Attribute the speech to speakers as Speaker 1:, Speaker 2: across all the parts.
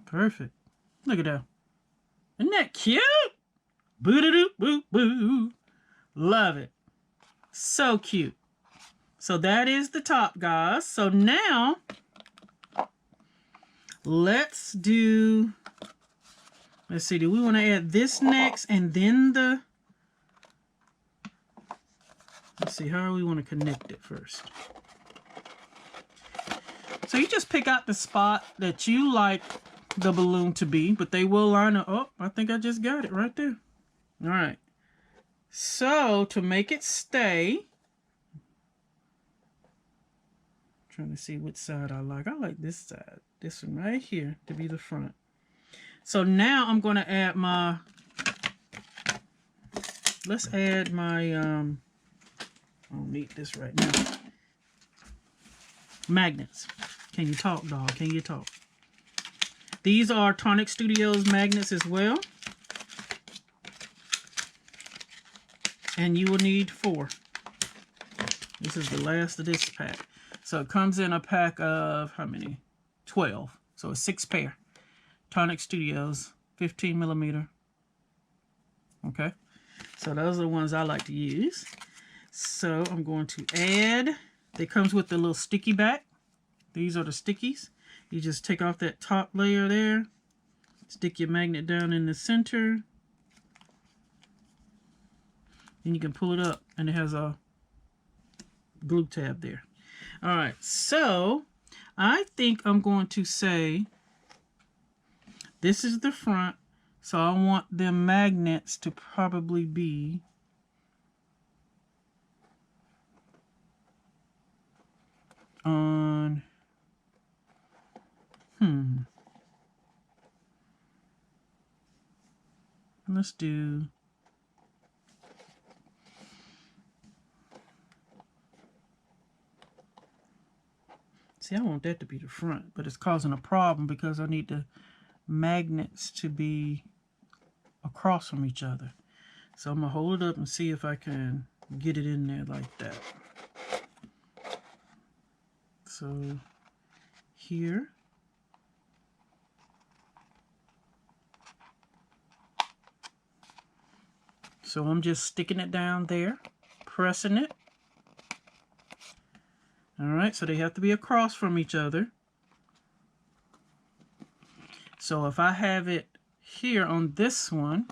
Speaker 1: Perfect. Look at that. Isn't that cute? Boo-doo-doo-boo-boo. Love it. So cute. So that is the top, guys. So now, let's do... Let's see, do we want to add this next and then the... Let's see, how do we want to connect it first? So you just pick out the spot that you like the balloon to be, but they will line up. Oh, I think I just got it right there. All right. So to make it stay, trying to see which side I like. I like this side, this one right here to be the front. So now I'm going to add my, let's add my, I don't need this right now. Magnets. Can you talk, dog? Can you talk? These are Tonic Studios magnets as well. And you will need 4. This is the last of this pack. So it comes in a pack of, how many? 12. So it's 6 pair. Tonic Studios, 15 millimeter. Okay. So those are the ones I like to use. So I'm going to add, it comes with the little sticky back. These are the stickies. You just take off that top layer there. Stick your magnet down in the center. And you can pull it up and it has a glue tab there. All right, so I think I'm going to say this is the front, so I want the magnets to probably be on, let's do, see, I want that to be the front, but it's causing a problem because I need the magnets to be across from each other. So I'm gonna hold it up and see if I can get it in there like that. So here. So I'm just sticking it down there, pressing it. All right, so they have to be across from each other. So if I have it here on this one,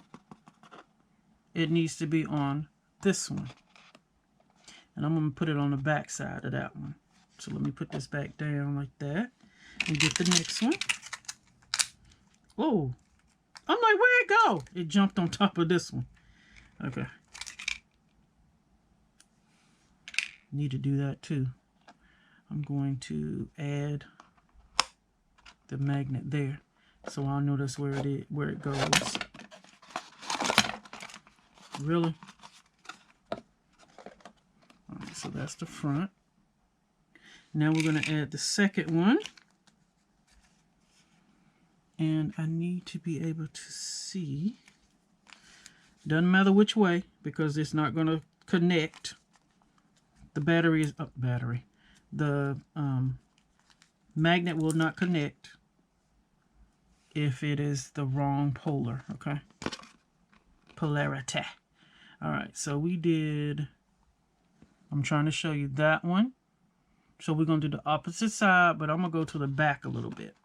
Speaker 1: it needs to be on this one. And I'm going to put it on the back side of that one. So let me put this back down like that and get the next one. Oh, I'm like, where'd it go? It jumped on top of this one. Okay. Need to do that too. I'm going to add the magnet there, so I'll notice where it goes. Really? All right, so that's the front. Now we're going to add the second one. And I need to be able to see. Doesn't matter which way, because it's not going to connect. The battery is up. The magnet will not connect if it is the wrong polar, okay? Polarity. All right, so we did, I'm trying to show you that one. So we're going to do the opposite side, but I'm going to go to the back a little bit.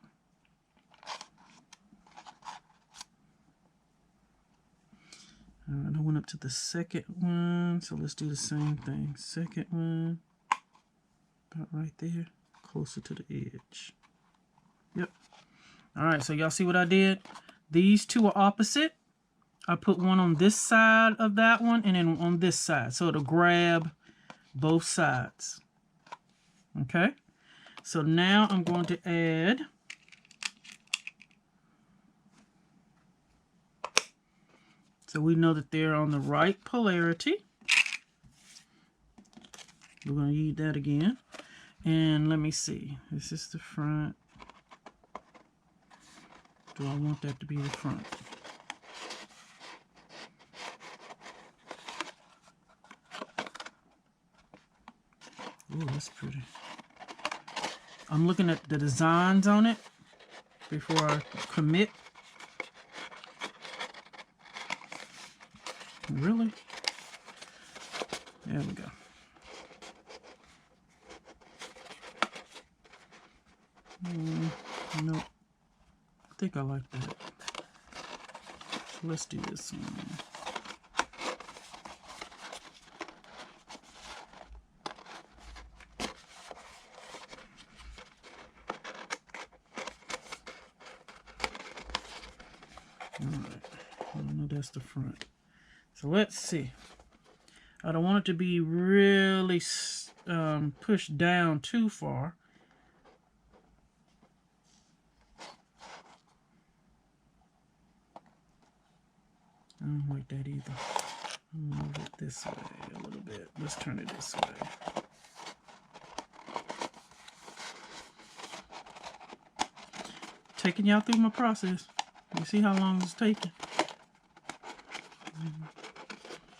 Speaker 1: All right, I went up to the second one, so let's do the same thing. Second one, about right there, closer to the edge. Yep. All right, so y'all see what I did? These two are opposite. I put one on this side of that one and then on this side, so it'll grab both sides. Okay, so now I'm going to add so we know that they're on the right polarity. We're going to use that again. And let me see. This is the front. Do I want that to be the front? Oh, that's pretty. I'm looking at the designs on it, before I commit. Really? There we go. Nope. I think I like that. So let's do this one. Alright. I know that's the front. So let's see. I don't want it to be really pushed down too far. I don't like that either. Move it this way a little bit. Let's turn it this way. Taking y'all through my process. You see how long it's taking?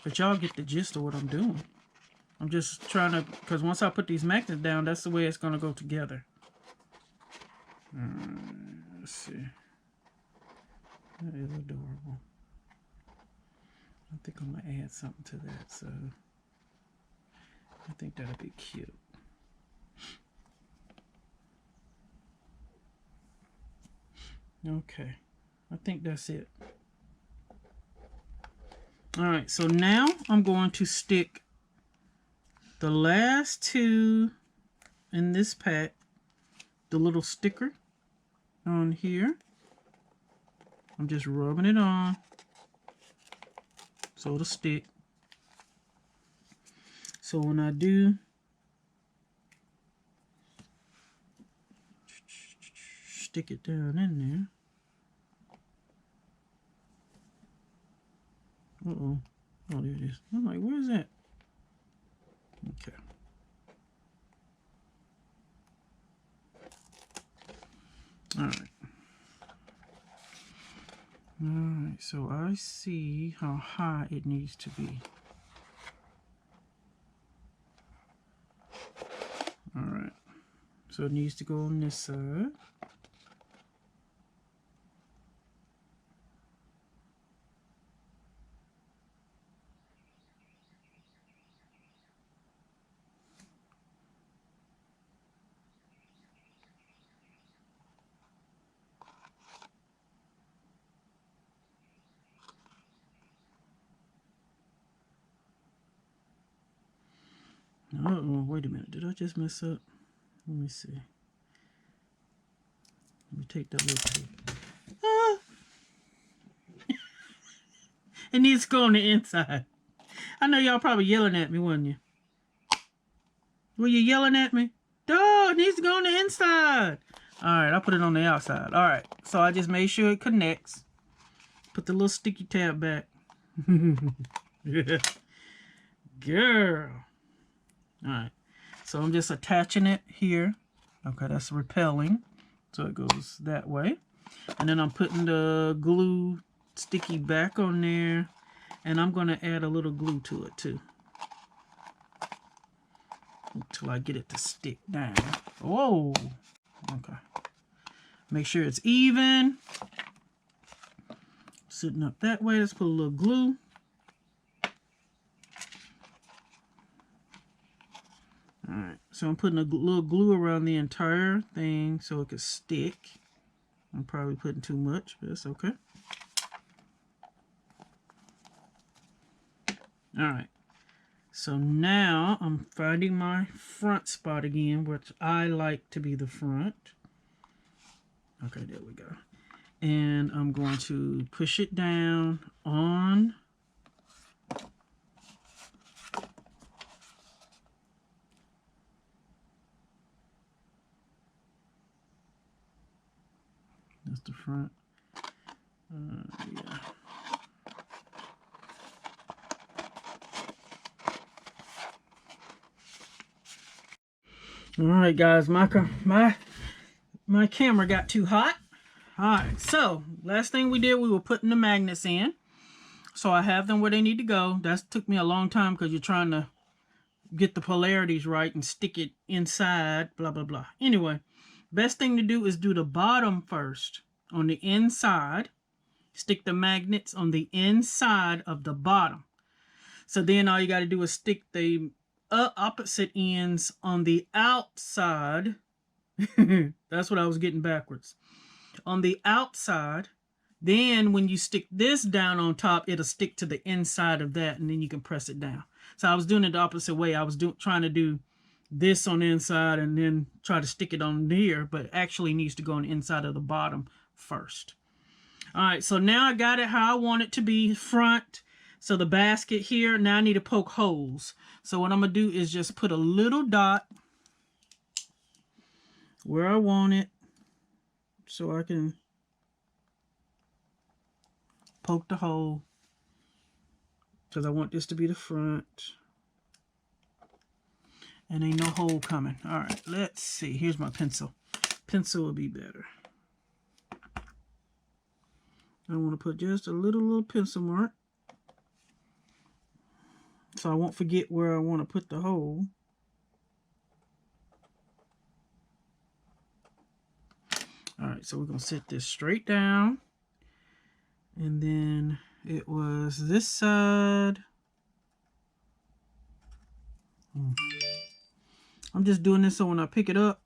Speaker 1: But y'all get the gist of what I'm doing. I'm just trying to, because once I put these magnets down, that's the way it's going to go together. Let's see. That is adorable. I think I'm going to add something to that, so I think that'll be cute. Okay, I think that's it. Alright, so now I'm going to stick the last two in this pack, the little sticker on here. I'm just rubbing it on so it'll stick. So when I do stick it down in there. Uh-oh. Oh, there it is. I'm like, where is that? Okay. Alright. Alright, so I see how high it needs to be. Alright. So it needs to go on this side. Uh-oh, wait a minute. Did I just mess up? Let me see. Let me take that little tape. Ah! It needs to go on the inside. I know y'all probably yelling at me, wasn't you? Were you yelling at me? Duh, it needs to go on the inside. Alright, I'll put it on the outside. Alright, so I just made sure it connects. Put the little sticky tab back. Girl. Alright, so I'm just attaching it here. Okay, that's repelling. So it goes that way. And then I'm putting the glue sticky back on there. And I'm going to add a little glue to it too. Until I get it to stick down. Whoa. Okay. Make sure it's even. Sitting up that way. Let's put a little glue. Alright, so I'm putting a little glue around the entire thing so it can stick. I'm probably putting too much, but that's okay. Alright, so now I'm finding my front spot again, which I like to be the front. Okay, there we go. And I'm going to push it down on that's the front. Yeah. All right, guys, my camera got too hot. All right, so last thing we did, we were putting the magnets in. So I have them where they need to go. That took me a long time because you're trying to get the polarities right and stick it inside, blah, blah, blah. Anyway, Best thing to do is do the bottom first on the inside. Stick the magnets on the inside of the bottom. So then all you got to do is stick the opposite ends on the outside. That's what I was getting backwards. On the outside. Then when you stick this down on top, it'll stick to the inside of that, and then you can press it down. So I was doing it the opposite way. I was trying to do this on the inside and then try to stick it on here, but it actually needs to go on the inside of the bottom first. All right, so now I got it how I want it to be front. So the basket here, now I need to poke holes. So what I'm going to do is just put a little dot where I want it so I can poke the hole, because I want this to be the front. And ain't no hole coming. All right, let's see. Here's my pencil. Pencil will be better. I want to put just a little pencil mark, so I won't forget where I want to put the hole. All right, so we're going to set this straight down. And then it was this side. I'm just doing this so when I pick it up,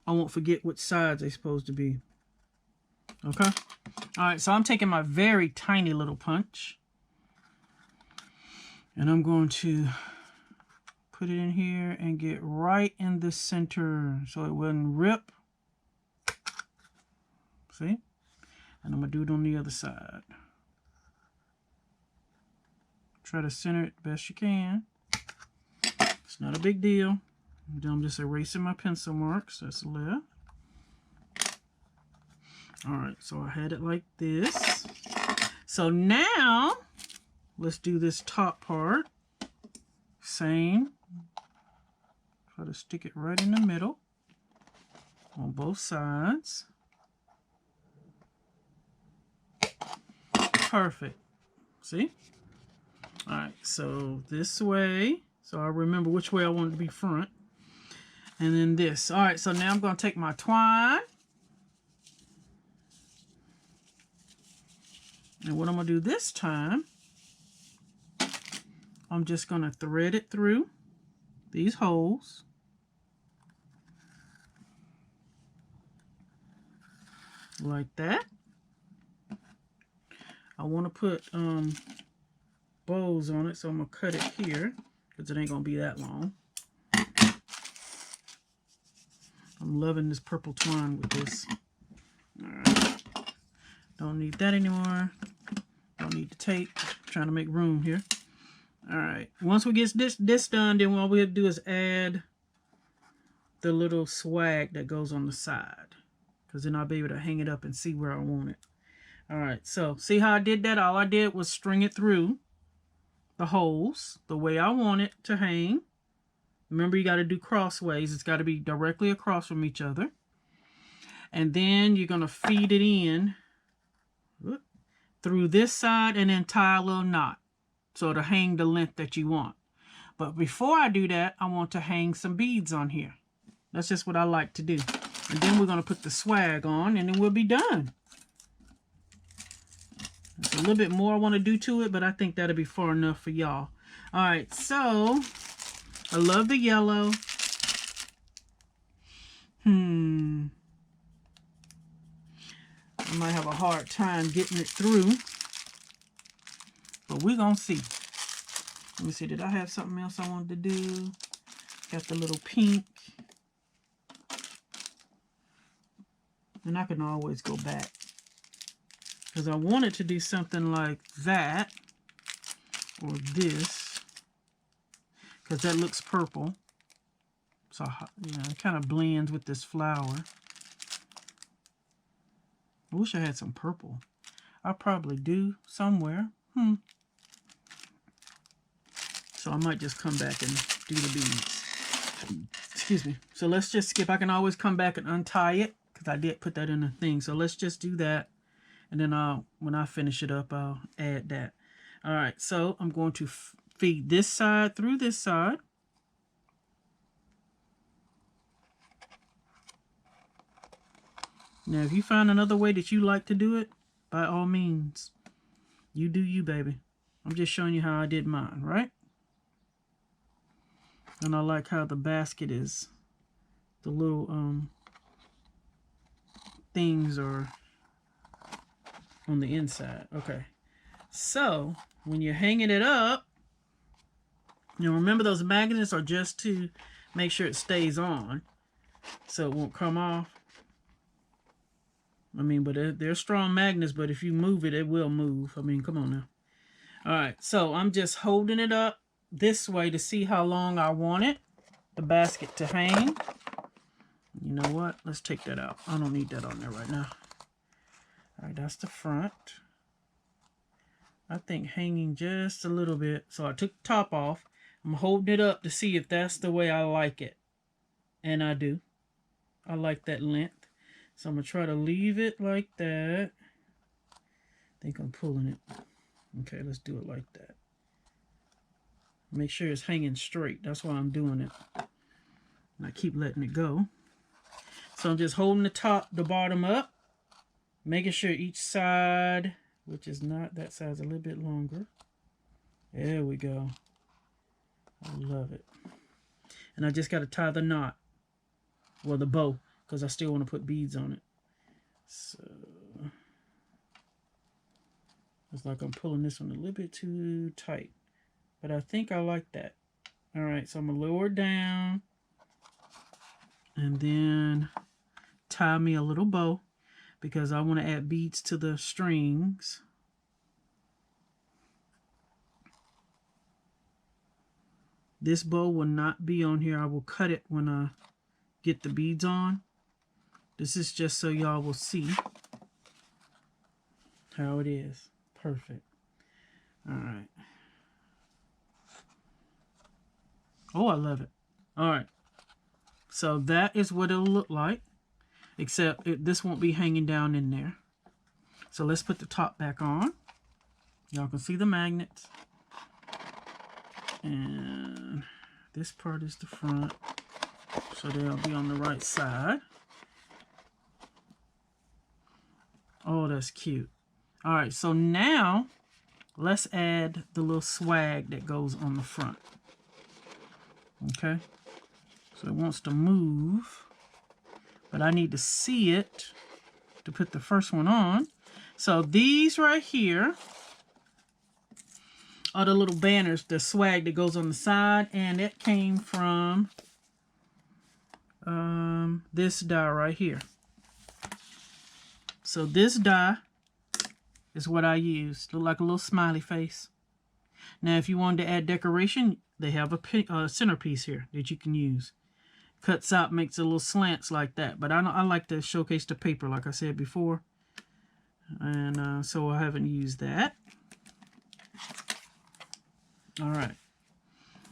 Speaker 1: I won't forget which sides they're supposed to be. Okay? All right, so I'm taking my very tiny little punch. And I'm going to put it in here and get right in the center so it wouldn't rip. See? And I'm going to do it on the other side. Try to center it the best you can. It's not a big deal. Then I'm just erasing my pencil marks. That's left. Alright, so I had it like this. So now, let's do this top part. Same. Try to stick it right in the middle on both sides. Perfect. See? All right, so this way. So I remember which way I want it to be front. And then this. All right, so now I'm going to take my twine. And what I'm going to do this time, I'm just going to thread it through these holes. Like that. I want to put bows on it, so I'm going to cut it here because it ain't going to be that long. I'm loving this purple twine with this. All right. Don't need that anymore. Don't need the tape. Trying to make room here. All right. Once we get this done, then what we'll do is add the little swag that goes on the side, because then I'll be able to hang it up and see where I want it. All right, so see how I did that? All I did was string it through the holes the way I want it to hang. Remember, you got to do crossways. It's got to be directly across from each other. And then you're going to feed it in through this side and then tie a little knot so it'll hang the length that you want. But before I do that, I want to hang some beads on here. That's just what I like to do. And then we're going to put the swag on and then we'll be done. There's a little bit more I want to do to it, but I think that'll be far enough for y'all. All right, so I love the yellow. I might have a hard time getting it through, but we're going to see. Let me see, did I have something else I wanted to do? Got the little pink. And I can always go back, because I wanted to do something like that, or this, because that looks purple. So, you know, it kind of blends with this flower. I wish I had some purple. I probably do somewhere. So I might just come back and do the beads. Excuse me. So let's just skip. I can always come back and untie it, because I did put that in the thing. So let's just do that. And then when I finish it up, I'll add that. All right, so I'm going to feed this side through this side. Now, if you find another way that you like to do it, by all means, you do you, baby. I'm just showing you how I did mine, right? And I like how the basket is, the little things are on the inside. Okay. So, when you're hanging it up, you know, remember those magnets are just to make sure it stays on so it won't come off. I mean, but they're strong magnets, but if you move it, it will move. I mean, come on now. All right, so I'm just holding it up this way to see how long I want it, the basket to hang. You know what? Let's take that out. I don't need that on there right now. All right, that's the front. I think hanging just a little bit. So I took the top off. I'm holding it up to see if that's the way I like it. And I do. I like that length. So I'm going to try to leave it like that. I think I'm pulling it. Okay, let's do it like that. Make sure it's hanging straight. That's why I'm doing it. And I keep letting it go. So I'm just holding the bottom up. Making sure each side, which is not, that side's a little bit longer. There we go. I love it. And I just got to tie the knot. Well, the bow, because I still want to put beads on it. So it's like I'm pulling this one a little bit too tight. But I think I like that. All right, so I'm going to lower it down. And then tie me a little bow, because I want to add beads to the strings. This bow will not be on here. I will cut it when I get the beads on. This is just so y'all will see how it is. Perfect. All right. Oh, I love it. All right. So that is what it'll look like, except this won't be hanging down in there. So let's put the top back on. Y'all can see the magnets. And this part is the front. So they'll be on the right side. Oh, that's cute. All right, so now let's add the little swag that goes on the front. Okay. So it wants to move, but I need to see it to put the first one on. So these right here are the little banners, the swag that goes on the side, and it came from this die right here. So this die is what I used. Look like a little smiley face. Now, if you wanted to add decoration, they have a centerpiece here that you can use. Cuts out, makes a little slants like that. But I like to showcase the paper, like I said before. And so I haven't used that. All right.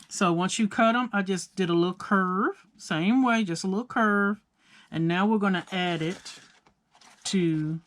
Speaker 1: So once you cut them, I just did a little curve. Same way, just a little curve. And now we're going to add it to